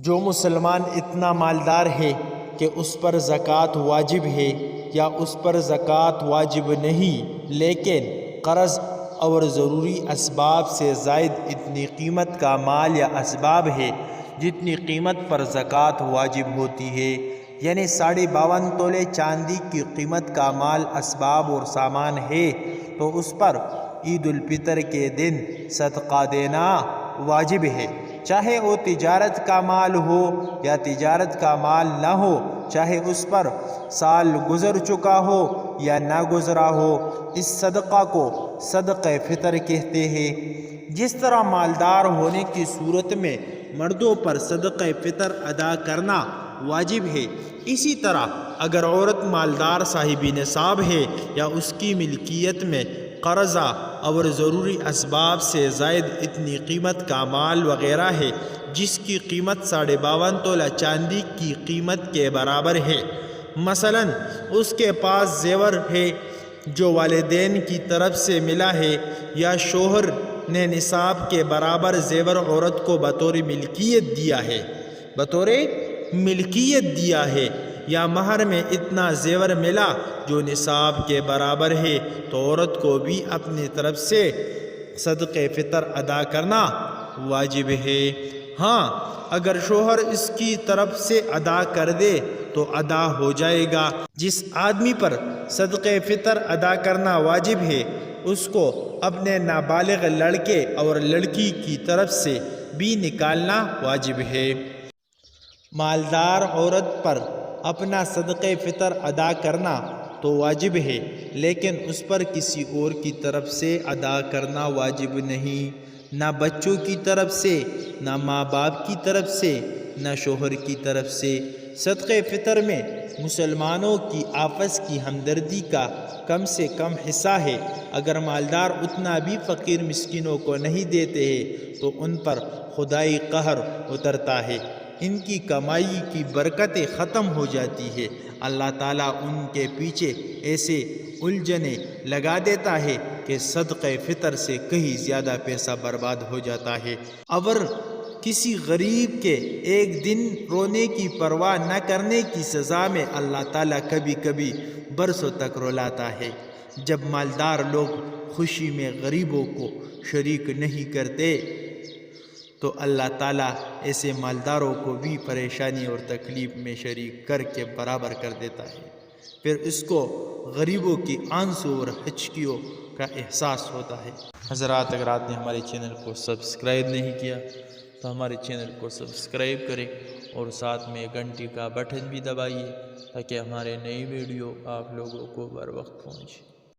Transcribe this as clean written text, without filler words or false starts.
جو مسلمان اتنا مالدار ہے کہ اس پر زکوٰۃ واجب ہے یا اس پر زکوٰۃ واجب نہیں، لیکن قرض اور ضروری اسباب سے زائد اتنی قیمت کا مال یا اسباب ہے جتنی قیمت پر زکوٰۃ واجب ہوتی ہے، یعنی 52.5 تولے چاندی کی قیمت کا مال، اسباب اور سامان ہے، تو اس پر عید الفطر کے دن صدقہ دینا واجب ہے، چاہے وہ تجارت کا مال ہو یا تجارت کا مال نہ ہو، چاہے اس پر سال گزر چکا ہو یا نہ گزرا ہو۔ اس صدقہ کو صدقہ فطر کہتے ہیں۔ جس طرح مالدار ہونے کی صورت میں مردوں پر صدقہ فطر ادا کرنا واجب ہے، اسی طرح اگر عورت مالدار صاحب نصاب ہے یا اس کی ملکیت میں قرضہ اور ضروری اسباب سے زائد اتنی قیمت کا مال وغیرہ ہے جس کی قیمت 52.5 تولہ چاندی کی قیمت کے برابر ہے، مثلا اس کے پاس زیور ہے جو والدین کی طرف سے ملا ہے، یا شوہر نے نصاب کے برابر زیور عورت کو بطور ملکیت دیا ہے، یا مہر میں اتنا زیور ملا جو نصاب کے برابر ہے، تو عورت کو بھی اپنی طرف سے صدقہ فطر ادا کرنا واجب ہے۔ ہاں، اگر شوہر اس کی طرف سے ادا کر دے تو ادا ہو جائے گا۔ جس آدمی پر صدقہ فطر ادا کرنا واجب ہے اس کو اپنے نابالغ لڑکے اور لڑکی کی طرف سے بھی نکالنا واجب ہے۔ مالدار عورت پر اپنا صدقہ فطر ادا کرنا تو واجب ہے، لیکن اس پر کسی اور کی طرف سے ادا کرنا واجب نہیں، نہ بچوں کی طرف سے، نہ ماں باپ کی طرف سے، نہ شوہر کی طرف سے۔ صدقہ فطر میں مسلمانوں کی آپس کی ہمدردی کا کم سے کم حصہ ہے۔ اگر مالدار اتنا بھی فقیر مسکینوں کو نہیں دیتے ہیں تو ان پر خدائی قہر اترتا ہے، ان کی کمائی کی برکتیں ختم ہو جاتی ہے، اللہ تعالیٰ ان کے پیچھے ایسے الجھنیں لگا دیتا ہے کہ صدقہ فطر سے کہیں زیادہ پیسہ برباد ہو جاتا ہے۔ اور کسی غریب کے ایک دن رونے کی پرواہ نہ کرنے کی سزا میں اللہ تعالیٰ کبھی کبھی برسوں تک رلاتا ہے۔ جب مالدار لوگ خوشی میں غریبوں کو شریک نہیں کرتے تو اللہ تعالیٰ ایسے مالداروں کو بھی پریشانی اور تکلیف میں شریک کر کے برابر کر دیتا ہے، پھر اس کو غریبوں کی آنسو اور ہچکیوں کا احساس ہوتا ہے۔ حضرات، اگر آپ نے ہمارے چینل کو سبسکرائب نہیں کیا تو ہمارے چینل کو سبسکرائب کریں اور ساتھ میں گھنٹی کا بٹن بھی دبائیے تاکہ ہمارے نئی ویڈیو آپ لوگوں کو بر وقت پہنچے۔